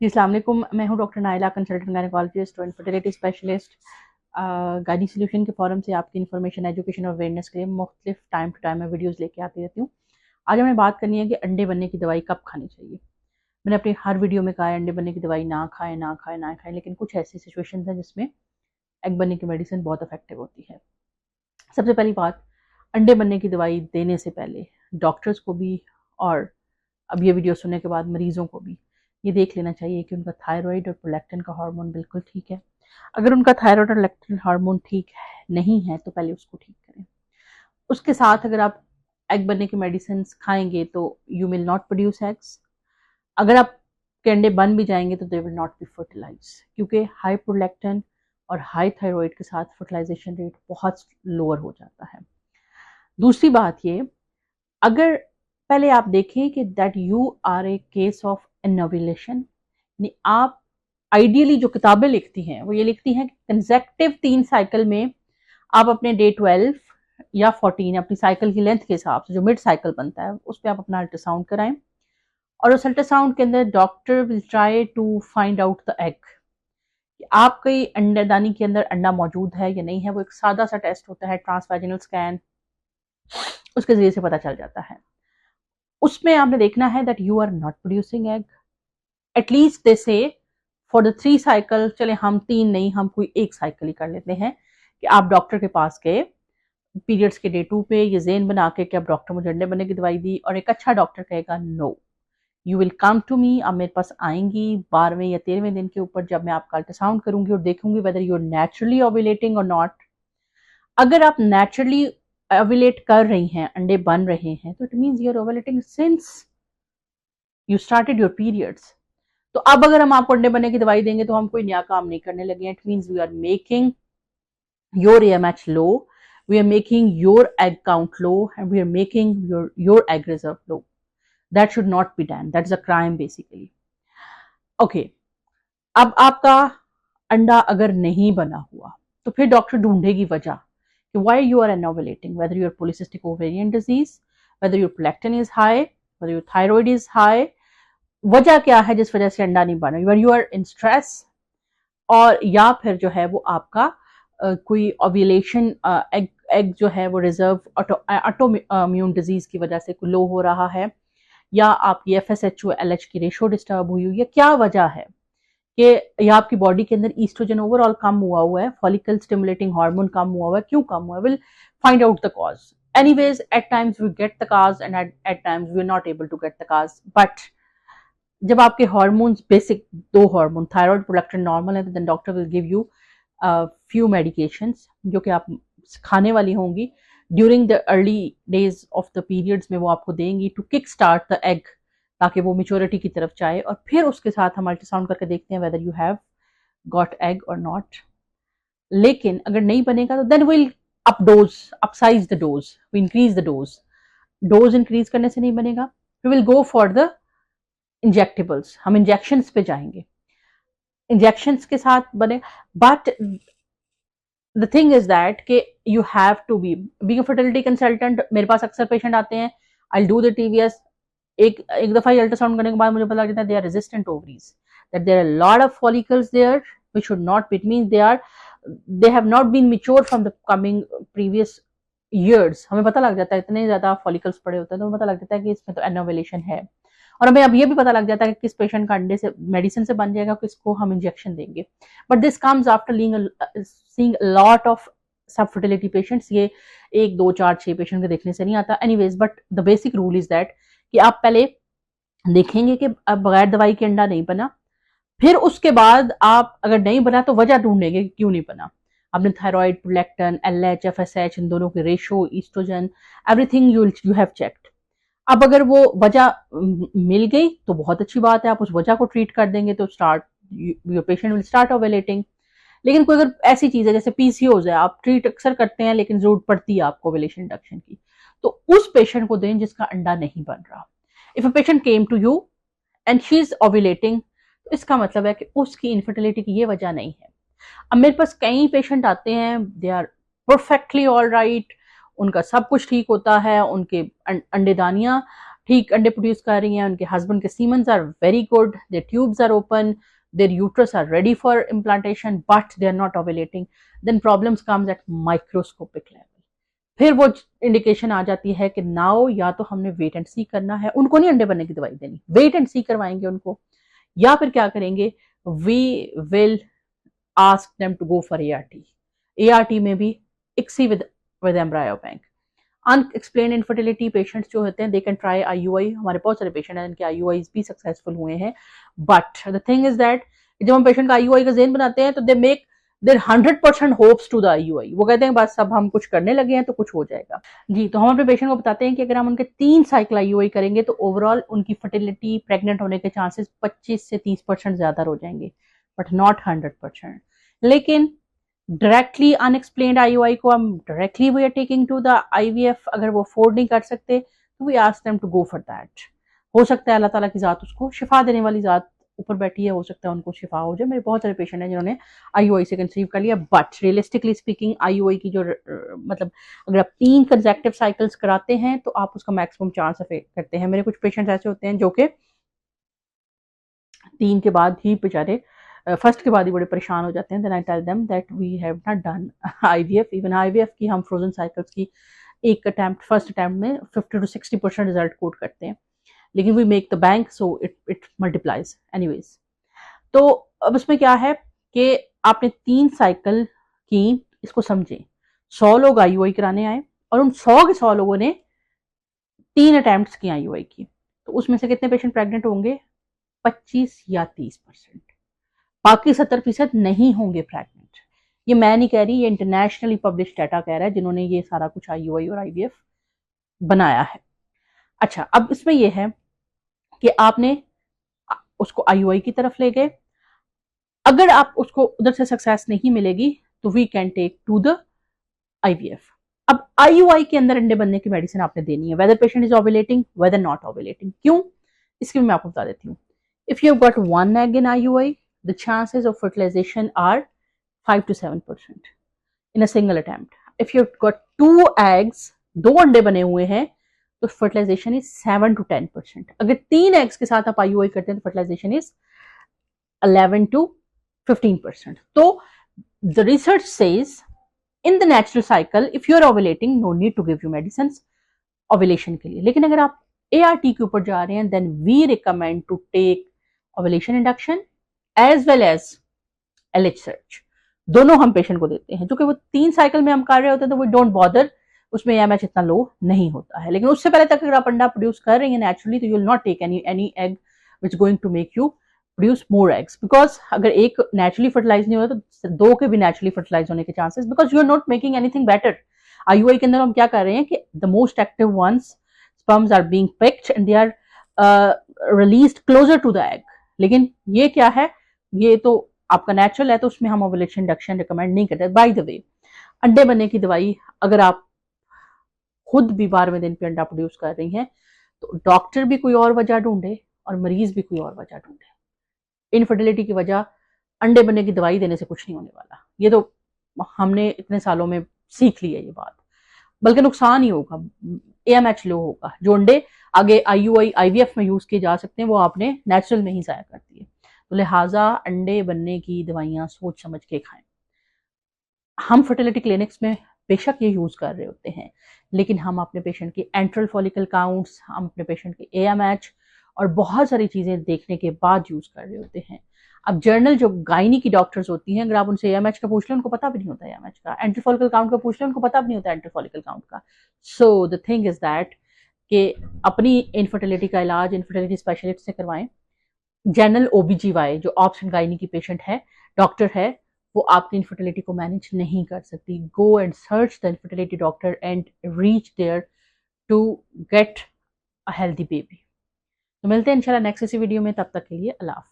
जी, अस्सलाम वालेकुम। मैं हूँ डॉक्टर नाइला, कंसल्टेंट गायनेकोलॉजिस्ट और इनफर्टिलिटी स्पेशलिस्ट। गायनी सोल्यूशन के फोरम से आपकी इन्फॉर्मेशन, एजुकेशन और अवेयरनेस के लिए मुख्तलिफ टाइम टू टाइम मैं वीडियोस लेके आती रहती हूँ। आज हमें बात करनी है कि अंडे बनने की दवाई कब खानी चाहिए। मैंने अपनी हर वीडियो में कहा है अंडे बनने की दवाई ना खाएं, ना खाएं, ना खाएं, लेकिन कुछ ऐसी सिचुएशंस हैं जिसमें एग बनने की मेडिसिन बहुत इफेक्टिव होती है। सबसे पहली बात, अंडे बनने की दवाई देने से पहले डॉक्टर्स को भी और अब ये वीडियो सुनने के बाद मरीजों को भी ये देख लेना चाहिए कि उनका थायराइड और प्रोलैक्टिन का हार्मोन बिल्कुल ठीक है। अगर उनका थायराइड और प्रोलैक्टिन हार्मोन ठीक नहीं है तो पहले उसको ठीक करें। उसके साथ अगर आप एग बनने की मेडिसिन खाएंगे तो you will not produce eggs. अगर आप के अंडे बन भी जाएंगे तो they will not be fertilize, क्योंकि हाई प्रोलैक्टिन और हाई थायराइड के साथ फर्टिलाइजेशन रेट बहुत लोअर हो जाता है। दूसरी बात ये, अगर पहले आप देखें कि that you are a case of anovulation, आप आइडियली जो किताबें लिखती हैं वो ये लिखती हैं कि कंसेक्टिव 3 साइकिल में आप अपने डे 12 या 14 अपनी साइकिल की लेंथ के हिसाब से जो मिड साइकिल बनता है उस पर आप अपना अल्ट्रासाउंड कराएं, और उस अल्ट्रासाउंड के अंदर doctor will try to find out the egg, आपकी अंडादानी के अंदर अंडा मौजूद है या नहीं है। वो एक सादा सा टेस्ट होता है, ट्रांसवेजिनल स्कैन, उसके जरिए से पता चल जाता है। उसमें आपने देखना है that you are not producing egg at least they say for the 3 cycle. चले हम 3 नहीं, हम कोई एक साइकिल ही कर लेते हैं कि आप डॉक्टर के पास गए पीरियड्स के डे 2 पे ये जेन बना के कि अब डॉक्टर मुझे अंडे बनने की दवाई दी, और एक अच्छा डॉक्टर कहेगा no, you will come to me, आप मेरे पास आएंगी 12वें या 13वें दिन के ऊपर जब मैं आपका अल्ट्रासाउंड करूंगी और देखूंगी वेदर यू आर नेचुरली ओव्यूलेटिंग और नॉट। अगर आप नेचुरली ओव्यूलेट कर रही हैं, अंडे बन रहे हैं, तो it means you are ovulating since you started your periods. तो अब अगर हम आपको अंडे बनने की दवाई देंगे तो हम कोई नया काम नहीं करने लगे हैं। It means we are making your AMH low, we are making your egg count low, and we are making your egg reserve low. That should not be done. That's a crime basically. Okay, अब आपका अंडा अगर नहीं बना हुआ तो फिर doctor ढूंढेगी वजह कि why you are anovulating, whether your polycystic ovarian disease, whether your prolactin is high, whether your thyroid is high, वजह क्या है जिस वजह से अंडा नहीं बना, when you are in stress, और या फिर जो है वो आपका कोई ओव्यूलेशन एग जो है वो रिजर्व ऑटोइम्यून डिजीज की वजह से लो हो रहा है, या आपकी FSHO LH की रेशो डिस्टर्ब हुई हुई है। क्या वजह है कि या आपकी बॉडी के अंदर ईस्ट्रोजन ओवरऑल कम हुआ है, फॉलिकल स्टिमुलेटिंग हार्मोन कम हुआ है, क्यों कम हुआ है, will find out the cause. Anyways, at times we get the cause and at times we are not able to get the cause. But जब आपके hormones basic 2 hormone thyroid prolactin normal है, तो then doctor will give you few medications जो कि आप खाने वाली होंगी during the early days of the periods में, वो आपको देंगी to kick start the egg, ताकि वो मेच्योरिटी की तरफ जाए, और फिर उसके साथ हम अल्ट्रासाउंड करके देखते हैं whether you have got egg और नॉट। लेकिन अगर नहीं बनेगा तो then will upsize the dose, we increase the dose. Dose increase करने से नहीं बनेगा, we will go for the injectables, हम इंजेक्शंस पे जाएंगे, इंजेक्शंस के साथ बने। But the thing is that कि you have to be being a fertility consultant. मेरे पास अक्सर पेशेंट आते हैं, आई डू द TVS, एक दफा अल्ट्रासाउंड करने के बाद मुझे पता लगता है they are resistant ovaries, that there are lot of follicles there which should not be, it means they have not been mature from the coming previous years. हमें पता लग जाता है, इतने ज्यादा फॉलिकल्स पड़े होते हैं तो हमें पता लग जाता है कि इसमें तो एनोवेलेशन है, और हमें अब ये भी पता लग जाता है कि किस पेशेंट का अंडे से मेडिसिन से बन जाएगा, किसको हम इंजेक्शन देंगे। But this comes after seeing lot of सब फर्टिलिटी पेशेंट्स। ये 1 2 4 6 पेशेंट के देखने से नहीं आता। Anyways, but the basic rule is that कि आप पहले देखेंगे कि अब बगैर दवाई के अंडा नहीं बना, फिर उसके बाद आप अगर नहीं बना तो वजह ढूंढेंगे कि क्यों नहीं बना। आपने थायराइड, प्रोलैक्टिन, LH, FSH, इन दोनों के ratio, estrogen, everything you have checked. अब अगर वो वजह मिल गई तो बहुत अच्छी बात है, आप उस वजह को ट्रीट कर देंगे तो योर पेशेंट विल स्टार्ट ओव्यूलेटिंग। लेकिन कोई अगर ऐसी चीज है जैसे PCOS है, आप ट्रीट अक्सर करते हैं लेकिन जरूरत पड़ती है आपको ओव्यूलेशन इंडक्शन की, तो उस पेशेंट को दें जिसका अंडा नहीं बन रहा। If a patient came to you and she is ovulating, तो इसका मतलब है कि उसकी इनफर्टिलिटी की ये वजह नहीं है। अब मेरे पास कई पेशेंट आते हैं, they are perfectly all right, उनका सब कुछ ठीक होता है, उनके अंडेदानियां ठीक अंडे प्रोड्यूस कर रही हैं, उनके हस्बैंड के semens are very good, their tubes are open, their uterus are ready for implantation, but they are not ovulating, then problems comes at microscopic level. फिर वो इंडिकेशन आ जाती है कि नाउ या तो हमने वेट एंड सी करना है, उनको नहीं अंडे बनने की दवाई देनी, वेट एंड सी करवाएंगे उनको, या फिर क्या करेंगे, we will ask them to go for ART। ART में भी ICSI with embryo bank. Unexplain infertility patients जो होते हैं, दे कैन ट्राई IUI। हमारे बहुत सारे पेशेंट हैं जिनके IUIs भी सक्सेसफुल हुए हैं, but the thing is that जब हम पेशेंट का IUI का ज़हन बनाते हैं तो they make their 100% hopes to the IUI। वो कहते हैं बस अब हम कुछ करने लगे हैं तो कुछ हो जाएगा जी। तो हम अपने पेशेंट को बताते हैं कि अगर हम उनके 3 साइकिल IUI करेंगे तो ओवरऑल उनकी फर्टिलिटी, प्रेग्नेंट होने के चांसेस 25 से 30% ज्यादा हो जाएंगे, बट नॉट 100%। लेकिन डायरेक्टली अनएक्सप्लेन्ड IUI को हम directly we are taking to the IVF। अगर वो अफोर्ड नहीं कर सकते तो we ask them to go for that. हो सकता है अल्लाह ताला की जात उसको शिफा देने वाली जात ऊपर बैठी है, हो सकता है उनको शिफा हो जाए। मेरे बहुत सारे पेशेंट हैं जिन्होंने IUI से कंसीव कर लिया, बट रियलिस्टिकली स्पीकिंग IUI की जो मतलब अगर आप 3 कंसेक्टिव साइकिल्स कराते हैं तो आप उसका मैक्सिमम चांस करते हैं। मेरे कुछ पेशेंट्स ऐसे होते हैं जो कि 3 के बाद ही बेचारे फर्स्ट के बाद ही बड़े परेशान हो जाते हैं। Then I tell them that we have not done IVF। Even IVF की हम फ्रोजन साइकिल्स की एक अटेम्प्ट, फर्स्ट अटेम्प्ट में 50 to 60% रिजल्ट कोट करते हैं, लेकिन we make the bank so it multiplies anyways. तो अब इसमें क्या है कि आपने 3 साइकिल की, इसको समझें। 100 लोग IUI कराने आए और उन 100 के 100 लोगों ने 3 अटेम्प्ट की IUI की, तो उसमें से कितने पेशेंट प्रेग्नेंट होंगे? 25 या 30%। बाकी 70% नहीं होंगे प्रेग्नेंट। ये मैं नहीं कह रही, ये इंटरनेशनली पब्लिश डाटा कह रहा है जिन्होंने ये सारा कुछ IUI और IVF बनाया है। अच्छा, अब इसमें यह है कि आपने उसको IUI की तरफ ले गए, अगर आप उसको उधर से सक्सेस नहीं मिलेगी तो we can take to the IVF। अब IUI के अंदर अंडे बनने की मेडिसिन आपने देनी है, whether patient is ovulating whether not ovulating. क्यों? इसकी मैं आपको बता देती हूँ। If you have got 1 egg in IUI, the chances of fertilization are 5 to 7% in a single attempt. If you've got 2 eggs, 2 अंडे बने हुए हैं, तो फर्टिलाइजेशन इज 7 to 10%। अगर 3 eggs के साथ आप IUI करते हैं तो फर्टिलाइजेशन इज 11 to 15%। तो the research says in the natural cycle if you are ovulating no need to give you medicines ovulation के लिए। लेकिन अगर आप ART के ऊपर जा रहे हैं then we recommend to take ovulation induction as well as LH search। दोनों हम पेशेंट को देते हैं, जो कि वो 3 साइकिल में हम कर रहे होते हैं तो वो डोंट बॉदर, उसमें AMH इतना लो नहीं होता है। लेकिन उससे पहले तक अगर आप अंडा प्रोड्यूस कर रही हैं नेचुरली तो you will not take any egg which going to make you produce more eggs, because अगर एक नेचुरली फर्टिलाइज नहीं होता तो 2 के भी नेचुरली फर्टिलाइज होने के chances, because you are not making anything better. IUI के अंदर हम क्या कर रहे हैं कि the most active ones sperms are being picked and they are released closer to the egg. लेकिन ये क्या है, ये तो आपका नेचुरल है, तो उसमें हम ओवुलेशन इंडक्शन रिकमेंड नहीं करते। बाय द वे, अंडे बनने की दवाई अगर आप खुद भी 12वें दिन पे अंडा प्रोड्यूस कर रही हैं तो डॉक्टर भी कोई और वजह ढूंढे और मरीज भी कोई और वजह ढूंढे। इनफर्टिलिटी की वजह अंडे बनने की दवाई देने से कुछ नहीं होने वाला, ये तो हमने इतने सालों में सीख ली है ये बात। बल्कि नुकसान ही होगा, AMH लो होगा। जो अंडे आगे IUI IVF में यूज किए जा सकते हैं वो आपने नेचुरल में ही जाया कर दिए। तो लिहाजा अंडे बनने की दवाइयां सोच समझ के खाएं। हम फर्टिलिटी क्लिनिक्स में बेशक ये यूज कर रहे होते हैं, लेकिन हम अपने पेशेंट की एंट्रल फॉलिकल काउंट्स, हम अपने पेशेंट के AMH और बहुत सारी चीजें देखने के बाद यूज कर रहे होते हैं। अब जर्नल जो गायनी की डॉक्टर्स होती हैं, अगर आप उनसे AMH का पूछ लें उनको पता भी नहीं होता AMH का, एंट्रल फॉलिकल काउंट का पूछ लें उनको पता भी नहीं होता एंट्रल फॉलिकल काउंट का। So the thing is that कि अपनी इनफर्टिलिटी का इलाज इनफर्टिलिटी स्पेशलिस्ट से करवाएं। जनरल OBGY जो ऑब्स एंड गायनी की पेशेंट है, डॉक्टर है, वो आपकी इनफर्टिलिटी को मैनेज नहीं कर सकती। Go and search the infertility doctor and reach there to get a healthy baby. तो मिलते हैं इंशाल्लाह नेक्स्ट इसी वीडियो में, तब तक के लिए अल्लाह हाफ़िज़।